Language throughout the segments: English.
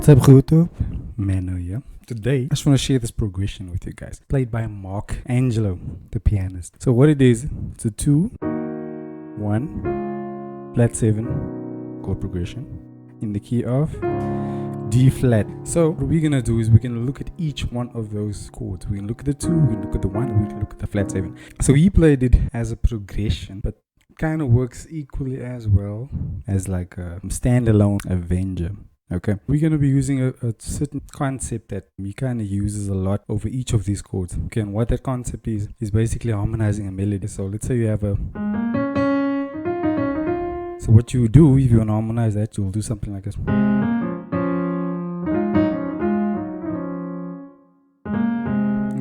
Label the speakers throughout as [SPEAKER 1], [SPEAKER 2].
[SPEAKER 1] What's up, YouTube? Mano here. Today, I just want to share this progression with you guys. Played by Angelo, the pianist. So what it is, it's a 2, 1, flat 7 chord progression in the key of D flat. So what we're gonna do is we're gonna look at each one of those chords. We can look at the 2, we can look at the 1, we can look at the flat 7. So he played it as a progression, but kind of works equally as well as like a standalone Avenger. Okay, we're going to be using a certain concept that he kind of uses a lot over each of these chords. Okay, and what that concept is basically harmonizing a melody. So let's say you have a, so what you do if you want to harmonize that, you'll do something like this.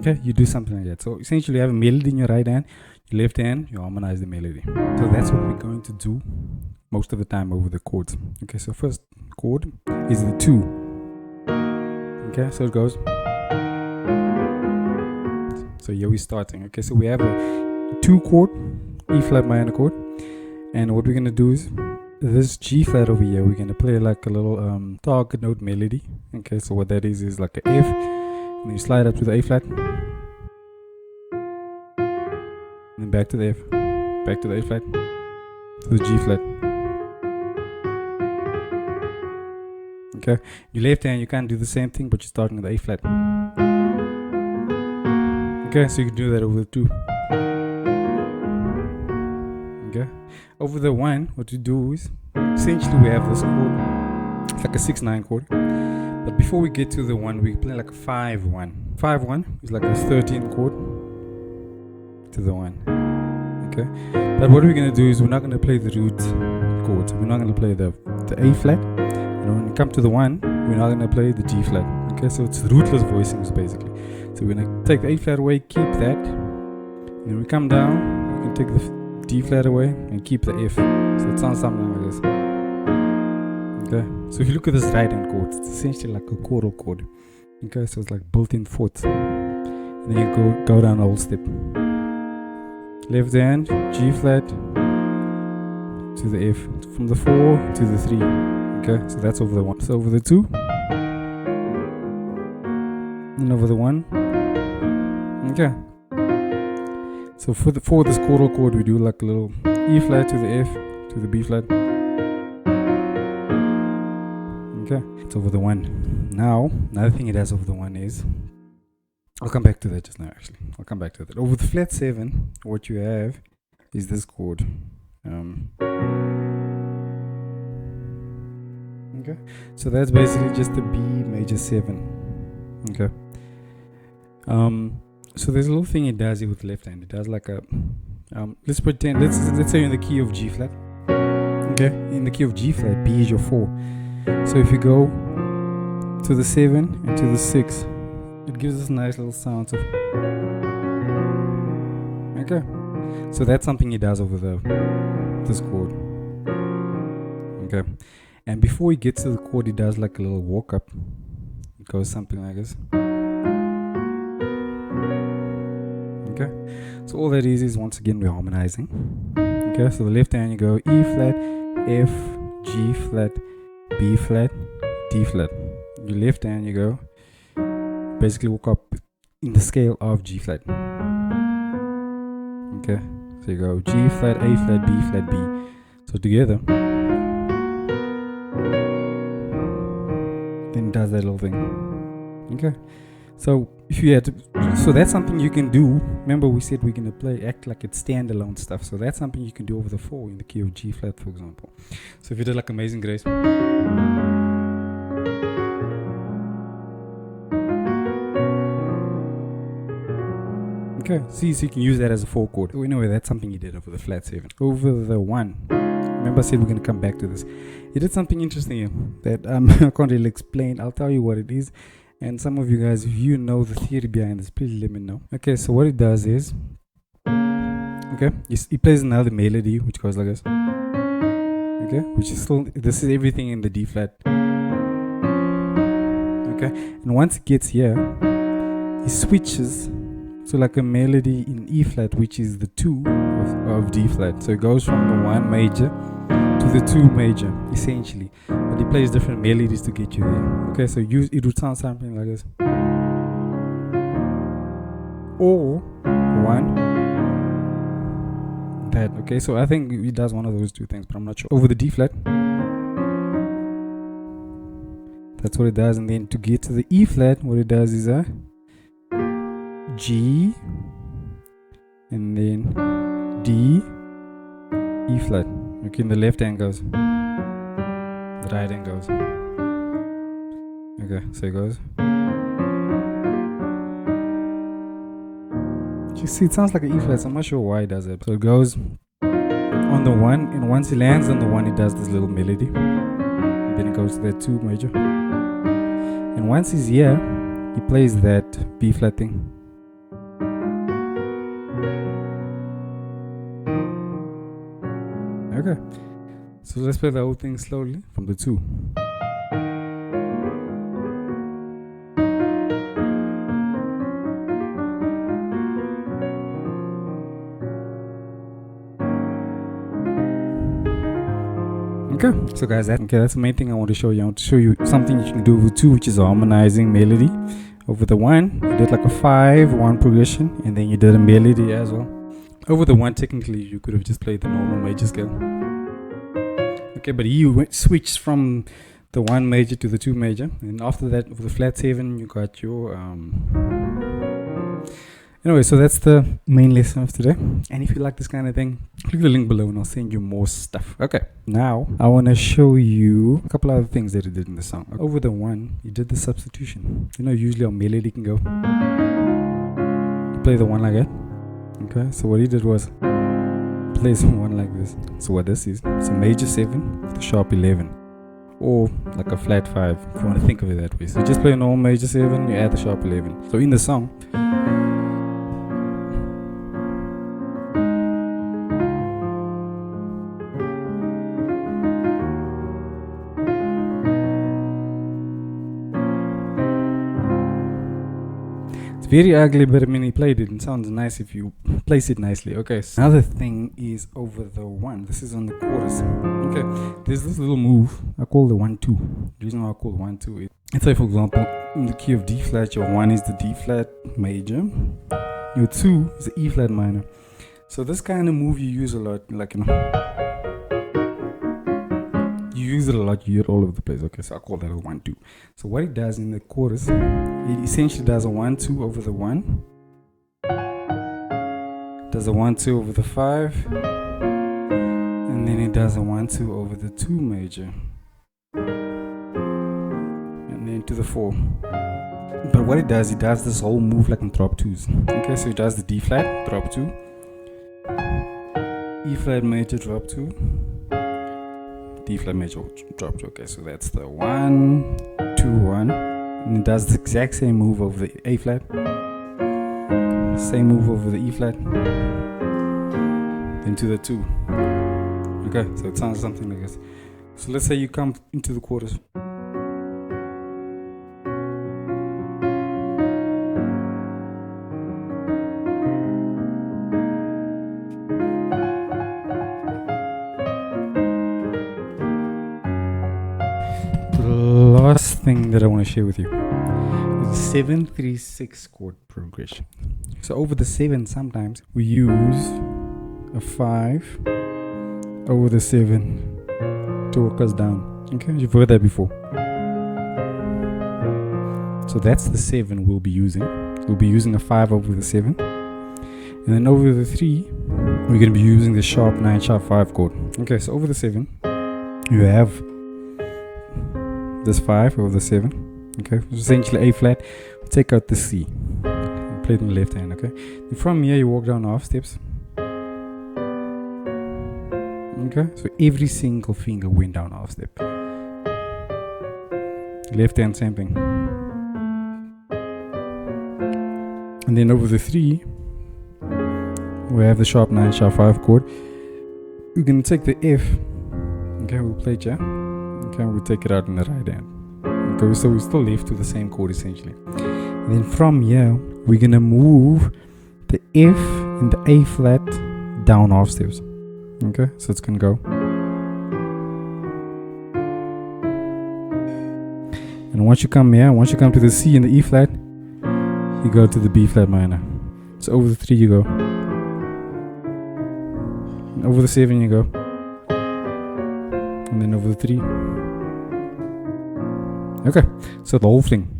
[SPEAKER 1] Okay, you do something like that. So essentially you have a melody in your right hand, your left hand, you harmonize the melody. So that's what we're going to do most of the time over the chords. Okay, so first chord is the 2. Okay, so it goes. So here we're starting. Okay, so we have a 2 chord, E flat minor chord, and what we're gonna do is this G flat over here, we're gonna play like a little target note melody. Okay, so what that is like a F, and then you slide up to the A flat, and then back to the F, back to the A flat, to the G flat. Okay, your left hand you can't do the same thing, but you're starting with the A flat. Okay, so you can do that over the 2. Okay, over the 1, what you do is essentially we have this chord, it's like a 6-9 chord. But before we get to the 1, we play like a 5-1. 5-1 is like a 13 chord to the 1. Okay, but what we're gonna do is we're not gonna play the root chords. We're not gonna play the A flat. And when we come to the 1, we're not gonna play the G flat. Okay, so it's rootless voicings basically. So we're gonna take the A flat away, keep that. And then we come down, we can take the D flat away and keep the F. So it sounds something like this. Okay, so if you look at this right hand chord, it's essentially like a choral chord. Okay, so it's like built-in fourths. And then you go down a whole step. Left hand, G flat to the F, from the 4 to the 3. Okay, so that's over the 1. So over the 2, and over the 1. Okay. So for this choral chord, we do like a little E flat to the F to the B flat. Okay, it's over the 1. Now, another thing it has over the 1 is, I'll come back to that just now. Actually, I'll come back to that. Over the flat 7, what you have is this chord. Okay, so that's basically just a B major 7. Okay, so there's a little thing it does here with the left hand. It does like a let's pretend, let's say you're in the key of G flat. Okay, in the key of G flat, B is your 4. So if you go to the 7 and to the 6, it gives us nice little sounds of. Okay, so that's something he does over this chord. Okay. And before he gets to the chord, he does like a little walk up. It goes something like this. Okay, so all that is once again we're harmonizing. Okay, so the left hand you go E flat, F, G flat, B flat, D flat. Your left hand you go basically walk up in the scale of G flat. Okay, so you go G flat, A flat, B flat, B. So together. Then does that little thing. Okay, so if you had to, so that's something you can do. Remember we said we're gonna act like it's standalone stuff. So that's something you can do over the 4 in the key of G flat, for example. So if you did like Amazing Grace. Okay, see, so you can use that as a 4 chord. So anyway, that's something you did over the flat 7. Over the 1. Remember I said we're going to come back to this. He did something interesting here that I can't really explain. I'll tell you what it is. And some of you guys, if you know the theory behind this, please let me know. Okay, so what it does is, okay, he plays another melody which goes like this. Okay, which is still, this is everything in the D flat. Okay, and once it gets here, he switches to like a melody in E flat, which is the 2 of D flat. So it goes from the 1 major to the 2 major, essentially. But but he plays different melodies to get you there. Okay, so it would sound something like this. Or one, that. Okay, so I think he does one of those two things, but I'm not sure. Over the D flat, that's what it does. And then to get to the E flat, what it does is a G, and then D, E flat. Okay, and the left hand goes, the right hand goes. Okay, so it goes. You see, it sounds like an E flat, so I'm not sure why it does it. So it goes on the one, and once it lands on the one, it does this little melody. And then it goes to that 2 major. And once he's here, he plays that B flat thing. Okay, so let's play the whole thing slowly from the 2. Okay, so guys, that's the main thing I want to show you. I want to show you something you can do with 2, which is a harmonizing melody. Over the 1, you did like a 5-1 progression, and then you did a melody as well. Over the 1, technically, you could have just played the normal major scale. Okay, but you switched from the 1 major to the 2 major, and after that, with the flat 7, you got your Anyway, so that's the main lesson of today. And if you like this kind of thing, click the link below and I'll send you more stuff. Okay, now I want to show you a couple other things that he did in the song. Over the 1, he did the substitution. You know, usually a melody can go. You play the 1 like that. Okay, so what he did was play some 1 like this. So what this is, it's a major 7 with a sharp 11. Or like a flat 5, if you want to think of it that way. So you just play a normal major 7, you add the sharp 11. So in the song, very ugly, but I mean, he played it and sounds nice if you place it nicely. Okay, so another thing is over the 1. This is on the chorus. Okay, there's this little move I call the 1-2. The reason why I call 1-2 is, let's say for example, in the key of D flat, your 1 is the D flat major, your 2 is the E flat minor. So this kind of move you use a lot, like, you know, you use it a lot, you hear it all over the place. Okay, so I call that a 1-2. So what it does in the chorus, it essentially does a 1-2 over the 1, does a 1-2 over the 5, and then it does a 1-2 over the 2 major, and then to the 4. But what it does this whole move like in drop 2s. Okay, so it does the D flat, drop 2, E flat major, drop 2, D flat major, drop 2. Okay, so that's the 1, 2, 1. And it does the exact same move over the A flat, same move over the E flat, then to the 2. Okay, so it sounds something like this. So let's say you come into the chorus. Last thing that I want to share with you is 7-3-6 chord progression. So over the 7, sometimes we use a 5 over the 7 to work us down. Okay, you've heard that before. So that's the 7 we'll be using. We'll be using a 5 over the 7, and then over the 3 we're going to be using the sharp 9 sharp 5 chord. Okay, so over the 7 you have this 5 over the 7. Okay, essentially A flat. Take out the C and play it in the left hand. Okay, and from here you walk down half steps. Okay, so every single finger went down half step. Left hand, same thing. And then over the 3 we have the sharp 9 sharp 5 chord. We're gonna take the F. Okay, we'll play it, yeah. Okay, we'll take it out in the right hand. Okay, so we're still left with the same chord essentially. And then from here, we're gonna move the F and the A flat down half steps. Okay, so it's gonna go. And once you come here, once you come to the C and the E flat, you go to the B flat minor. So over the 3 you go. And over the 7 you go. And then over the 3. Okay, so the whole thing.